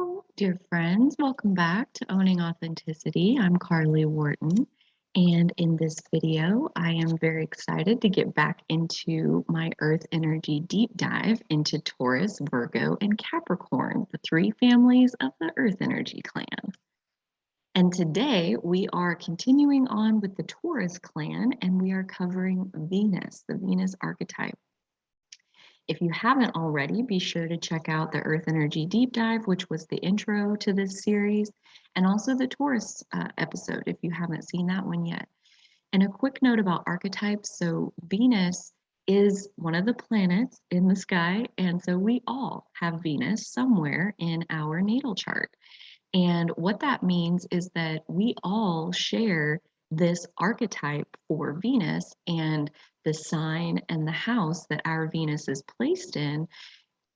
Well, dear friends, welcome back to Owning Authenticity. I'm Carly Wharton, and in this video, I am very excited to get back into my Earth energy deep dive into Taurus, Virgo, and Capricorn, the three families of the Earth energy clan. And today we are continuing on with the Taurus clan, and we are covering Venus, the Venus archetype. If you haven't already, be sure to check out the Earth Energy Deep Dive, which was the intro to this series, and also the Taurus episode if you haven't seen that one yet. And a quick note about archetypes. So Venus is one of the planets in the sky, and so we all have Venus somewhere in our natal chart. And what that means is that we all share this archetype for Venus, and the sign and the house that our Venus is placed in,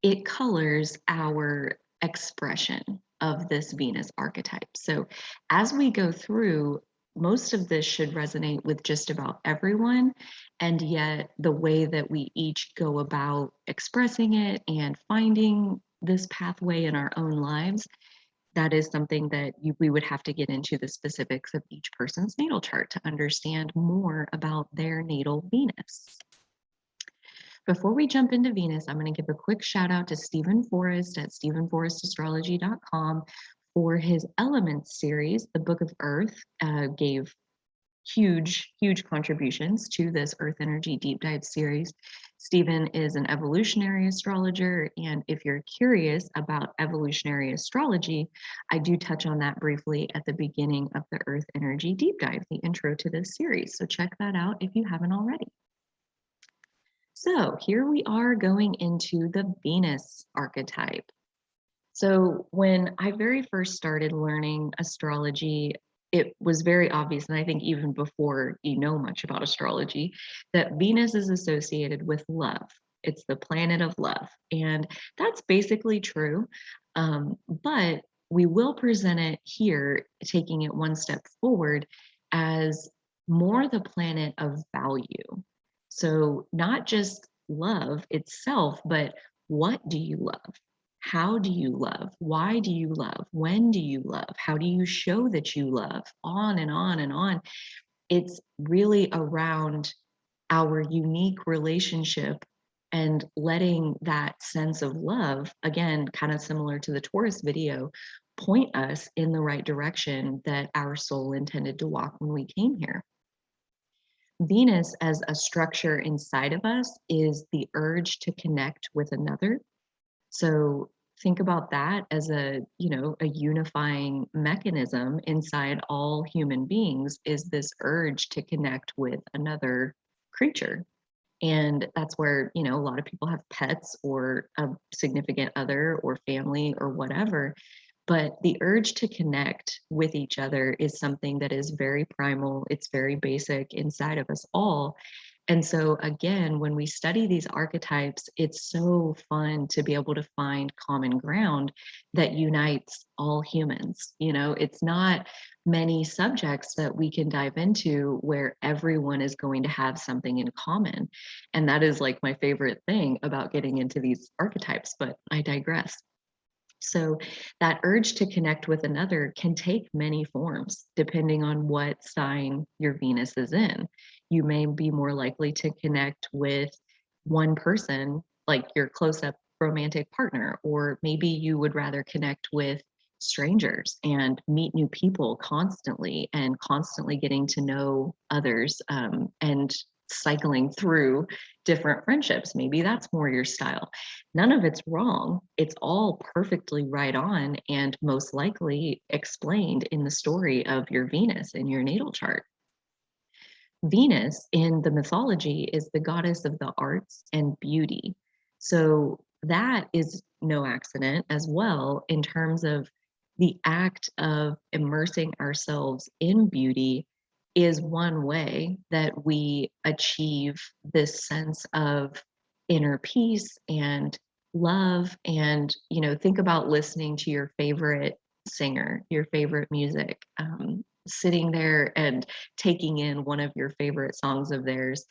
it colors our expression of this Venus archetype. So as we go through, most of this should resonate with just about everyone. And yet the way that we each go about expressing it and finding this pathway in our own lives, that is something that we would have to get into the specifics of each person's natal chart to understand more about their natal Venus. Before we jump into Venus, I'm going to give a quick shout out to Steven Forrest at StevenForrestAstrology.com for his Elements series. The Book of Earth gave huge contributions to this Earth Energy Deep Dive series. Stephen is an evolutionary astrologer, and if you're curious about evolutionary astrology, I do touch on that briefly at the beginning of the Earth Energy Deep Dive, the intro to this series. So check that out if you haven't already. So here we are going into the Venus archetype. So when I very first started learning astrology, it was very obvious, and I think even before you know much about astrology, that Venus is associated with love. It's the planet of love. And that's basically true. But we will present it here, taking it one step forward, as more the planet of value. So not just love itself, but what do you love? How do you love? Why do you love? When do you love? How do you show that you love? On and on and on. It's really around our unique relationship and letting that sense of love, again, kind of similar to the Taurus video, point us in the right direction that our soul intended to walk when we came here. Venus as a structure inside of us is the urge to connect with another. So think about that as a unifying mechanism inside all human beings, is this urge to connect with another creature. And that's where, a lot of people have pets or a significant other or family or whatever. But the urge to connect with each other is something that is very primal. It's very basic inside of us all. And so, again, when we study these archetypes, it's so fun to be able to find common ground that unites all humans. It's not many subjects that we can dive into where everyone is going to have something in common. And that is like my favorite thing about getting into these archetypes, but I digress. So that urge to connect with another can take many forms depending on what sign your Venus is in. You may be more likely to connect with one person, like your close-up romantic partner, or maybe you would rather connect with strangers and meet new people constantly and constantly getting to know others, and cycling through different friendships. Maybe that's more your style. None of it's wrong. It's all perfectly right on and most likely explained in the story of your Venus in your natal chart. Venus in the mythology is the goddess of the arts and beauty. So that is no accident as well in terms of the act of immersing ourselves in beauty is one way that we achieve this sense of inner peace and love. And, think about listening to your favorite singer, your favorite music, sitting there and taking in one of your favorite songs of theirs.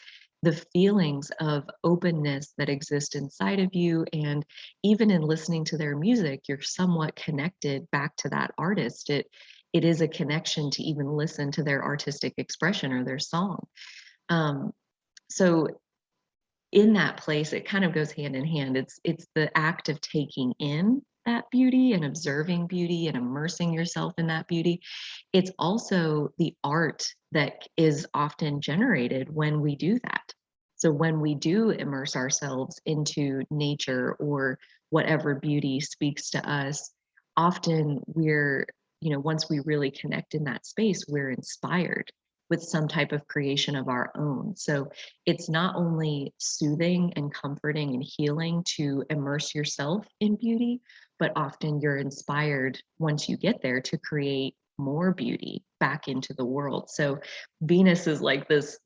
the feelings of openness that exist inside of you. And even in listening to their music, you're somewhat connected back to that artist. It is a connection to even listen to their artistic expression or their song. Um, so in that place, it kind of goes hand in hand. It's the act of taking in that beauty and observing beauty and immersing yourself in that beauty. It's also the art that is often generated when we do that. So when we do immerse ourselves into nature or whatever beauty speaks to us, often we're, once we really connect in that space, we're inspired with some type of creation of our own. So it's not only soothing and comforting and healing to immerse yourself in beauty, but often you're inspired once you get there to create more beauty back into the world. So Venus is like this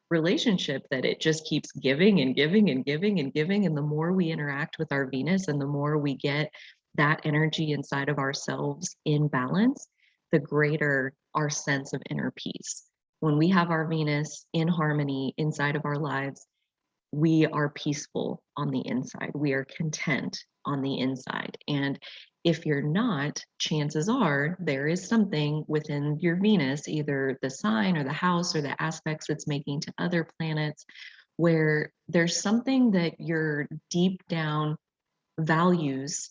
relationship that it just keeps giving and giving and giving and giving. And the more we interact with our Venus and the more we get that energy inside of ourselves in balance, the greater our sense of inner peace. When we have our Venus in harmony inside of our lives, we are peaceful on the inside. We are content on the inside. And if you're not, chances are there is something within your Venus, either the sign or the house or the aspects it's making to other planets, where there's something that your deep down values,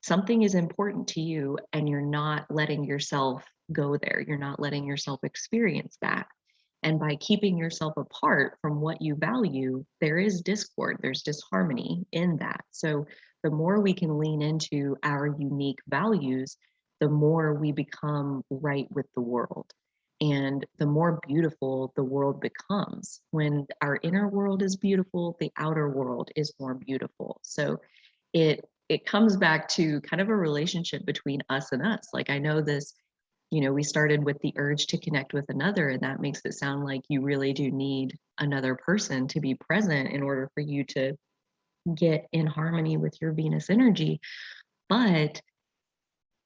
something is important to you, and you're not letting yourself go there. You're not letting yourself experience that. And by keeping yourself apart from what you value, there is discord, there's disharmony in that. So the more we can lean into our unique values, the more we become right with the world. And the more beautiful the world becomes. When our inner world is beautiful, the outer world is more beautiful. So it comes back to kind of a relationship between us and us. Like, I know this, we started with the urge to connect with another, and that makes it sound like you really do need another person to be present in order for you to get in harmony with your Venus energy. But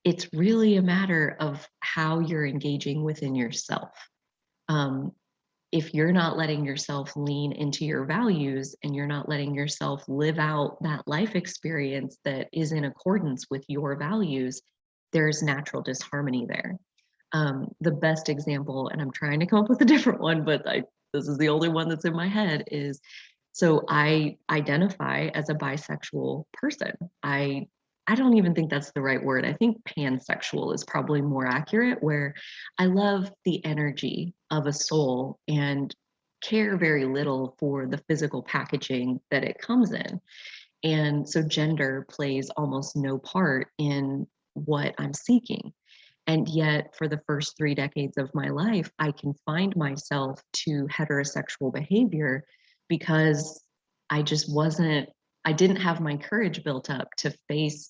it's really a matter of how you're engaging within yourself. Um, if you're not letting yourself lean into your values and you're not letting yourself live out that life experience that is in accordance with your values, there's natural disharmony there. The best example, and I'm trying to come up with a different one, but this is the only one that's in my head, is so I identify as a bisexual person. I don't even think that's the right word. I think pansexual is probably more accurate, where I love the energy of a soul and care very little for the physical packaging that it comes in. And so gender plays almost no part in what I'm seeking. And yet, for the first 3 decades of my life, I confined myself to heterosexual behavior because I just wasn't, I didn't have my courage built up to face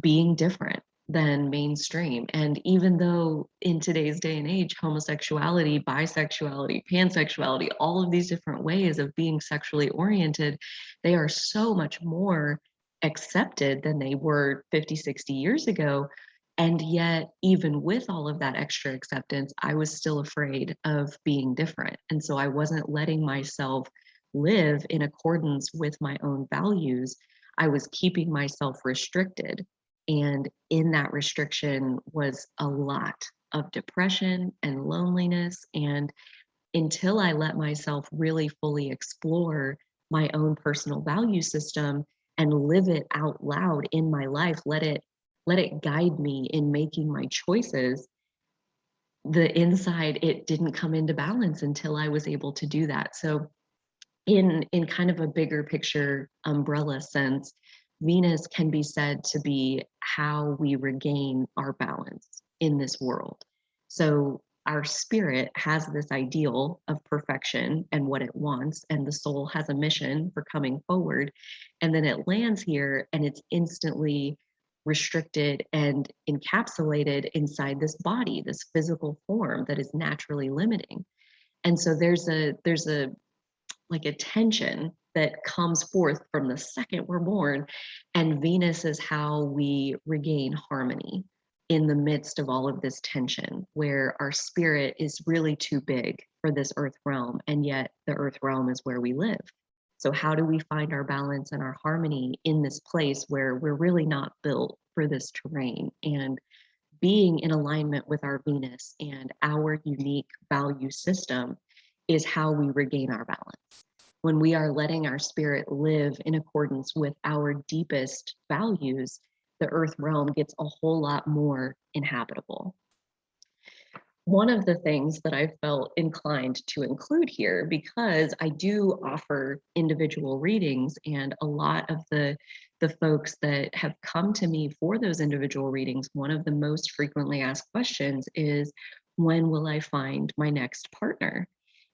being different than mainstream. And even though in today's day and age, homosexuality, bisexuality, pansexuality, all of these different ways of being sexually oriented, they are so much more accepted than they were 50, 60 years ago. And yet, even with all of that extra acceptance, I was still afraid of being different. And so I wasn't letting myself live in accordance with my own values. I was keeping myself restricted. And in that restriction was a lot of depression and loneliness. And until I let myself really fully explore my own personal value system and live it out loud in my life, let it guide me in making my choices, the inside, it didn't come into balance until I was able to do that. So in kind of a bigger picture umbrella sense, Venus can be said to be how we regain our balance in this world. So our spirit has this ideal of perfection and what it wants, and the soul has a mission for coming forward. And then it lands here and it's instantly restricted and encapsulated inside this body, this physical form that is naturally limiting. And so there's a like a tension that comes forth from the second we're born. And Venus is how we regain harmony in the midst of all of this tension where our spirit is really too big for this earth realm, and yet the earth realm is where we live. So, how do we find our balance and our harmony in this place where we're really not built for this terrain? And being in alignment with our Venus and our unique value system is how we regain our balance. When we are letting our spirit live in accordance with our deepest values, the earth realm gets a whole lot more inhabitable. One of the things that I felt inclined to include here, because I do offer individual readings, and a lot of the folks that have come to me for those individual readings, one of the most frequently asked questions is, when will I find my next partner?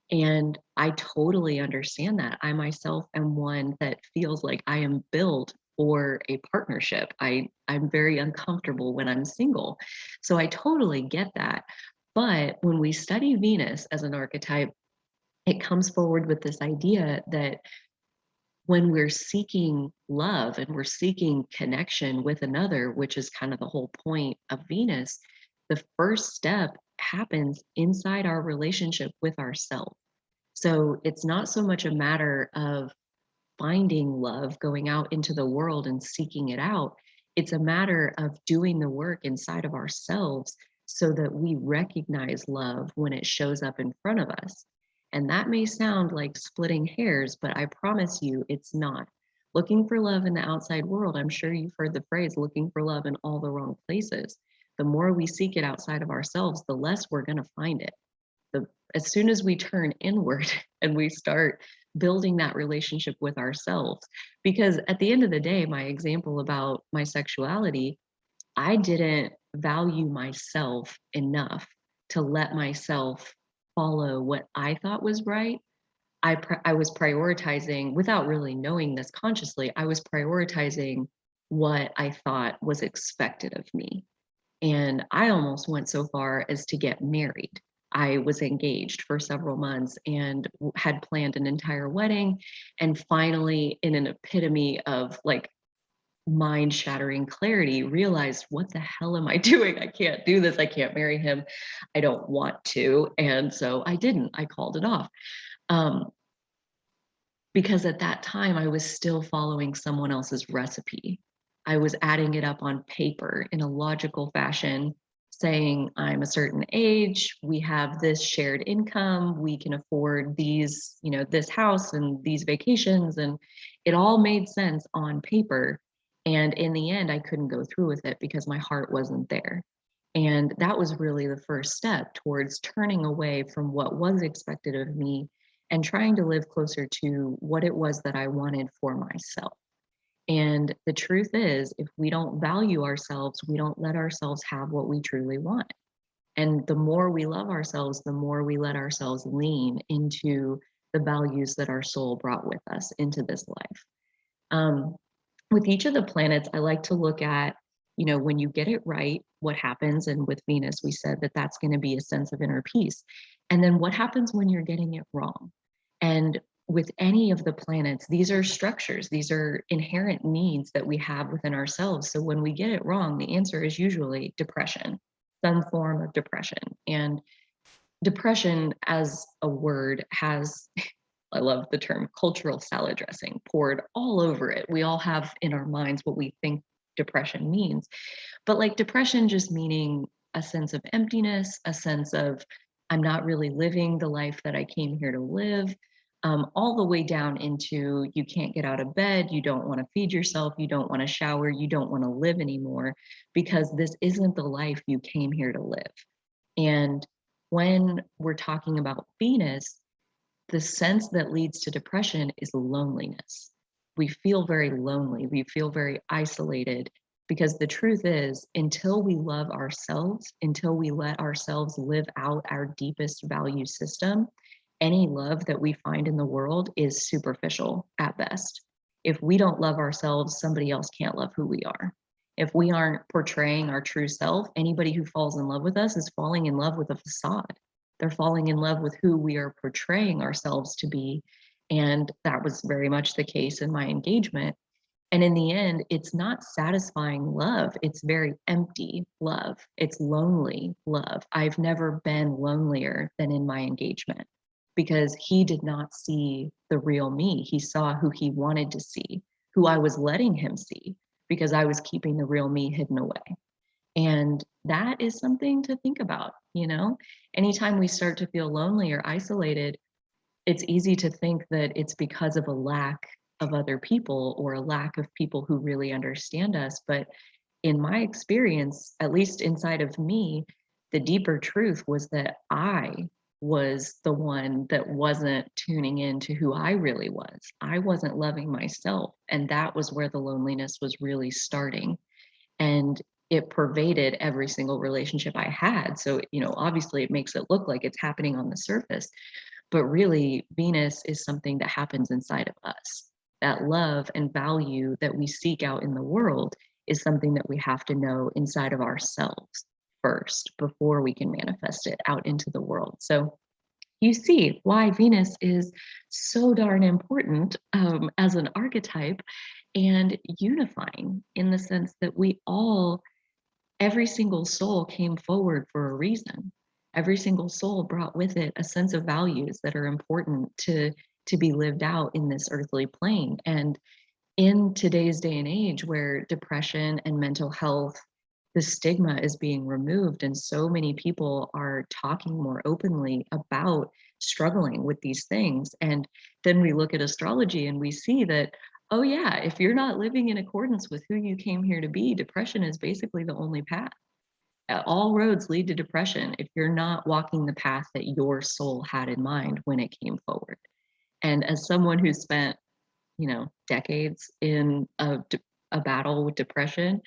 And I totally understand that. I myself am one that feels like I am built for a partnership. I'm very uncomfortable when I'm single. So I totally get that. But when we study Venus as an archetype, it comes forward with this idea that when we're seeking love and we're seeking connection with another, which is kind of the whole point of Venus, the first step happens inside our relationship with ourselves. So it's not so much a matter of finding love, going out into the world and seeking it out. It's a matter of doing the work inside of ourselves so that we recognize love when it shows up in front of us. And that may sound like splitting hairs, but I promise you it's not. Looking for love in the outside world, I'm sure you've heard the phrase looking for love in all the wrong places. The more we seek it outside of ourselves, the less we're going to find it. As soon as we turn inward and we start building that relationship with ourselves, because at the end of the day, my example about my sexuality, I didn't value myself enough to let myself follow what I thought was right. I was prioritizing, without really knowing this consciously, I was prioritizing what I thought was expected of me. And I almost went so far as to get married. I was engaged for several months and had planned an entire wedding. And finally, in an epitome of like mind shattering clarity, realized, what the hell am I doing? I can't do this. I can't marry him. I don't want to. And so I didn't. I called it off. Um, because at that time I was still following someone else's recipe. I was adding it up on paper in a logical fashion, saying, I'm a certain age, we have this shared income, we can afford these, this house and these vacations. And it all made sense on paper. And in the end, I couldn't go through with it because my heart wasn't there. And that was really the first step towards turning away from what was expected of me and trying to live closer to what it was that I wanted for myself. And the truth is, if we don't value ourselves, we don't let ourselves have what we truly want. And the more we love ourselves, the more we let ourselves lean into the values that our soul brought with us into this life. With each of the planets, I like to look at, when you get it right, what happens? And with Venus, we said that that's going to be a sense of inner peace. And then what happens when you're getting it wrong? And with any of the planets, these are structures, these are inherent needs that we have within ourselves. So when we get it wrong, the answer is usually depression, some form of depression. And depression as a word has, I love the term cultural salad dressing poured all over it. We all have in our minds what we think depression means. But like depression just meaning a sense of emptiness, a sense of I'm not really living the life that I came here to live, all the way down into you can't get out of bed, you don't want to feed yourself, you don't want to shower, you don't want to live anymore because this isn't the life you came here to live. And when we're talking about Venus, the sense that leads to depression is loneliness. We feel very lonely, we feel very isolated because the truth is, until we love ourselves, until we let ourselves live out our deepest value system, any love that we find in the world is superficial at best. If we don't love ourselves, somebody else can't love who we are. If we aren't portraying our true self, anybody who falls in love with us is falling in love with a facade. They're falling in love with who we are portraying ourselves to be. And that was very much the case in my engagement. And in the end, it's not satisfying love. It's very empty love. It's lonely love. I've never been lonelier than in my engagement because he did not see the real me. He saw who he wanted to see, who I was letting him see because I was keeping the real me hidden away. And that is something to think about, you know? Anytime we start to feel lonely or isolated, it's easy to think that it's because of a lack of other people or a lack of people who really understand us. But in my experience, at least inside of me, the deeper truth was that I was the one that wasn't tuning in to who I really was. I wasn't loving myself. And that was where the loneliness was really starting. And it pervaded every single relationship I had. So, obviously it makes it look like it's happening on the surface, but really, Venus is something that happens inside of us. That love and value that we seek out in the world is something that we have to know inside of ourselves first before we can manifest it out into the world. So you see why Venus is so darn important as an archetype and unifying in the sense that every single soul came forward for a reason. Every single soul brought with it a sense of values that are important to be lived out in this earthly plane. And in today's day and age where depression and mental health, the stigma is being removed and so many people are talking more openly about struggling with these things. And then we look at astrology and we see that, oh yeah, if you're not living in accordance with who you came here to be, depression is basically the only path. All roads lead to depression if you're not walking the path that your soul had in mind when it came forward. And as someone who spent, decades in a battle with depression,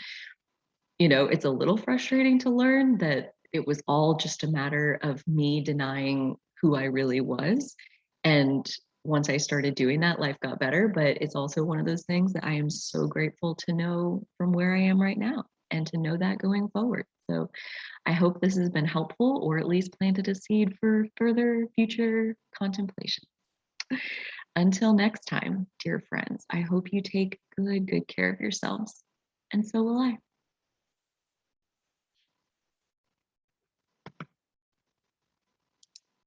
it's a little frustrating to learn that it was all just a matter of me denying who I really was. And once I started doing that, life got better. But it's also one of those things that I am so grateful to know from where I am right now and to know that going forward. So I hope this has been helpful or at least planted a seed for further future contemplation. Until next time, dear friends, I hope you take good care of yourselves. And so will I.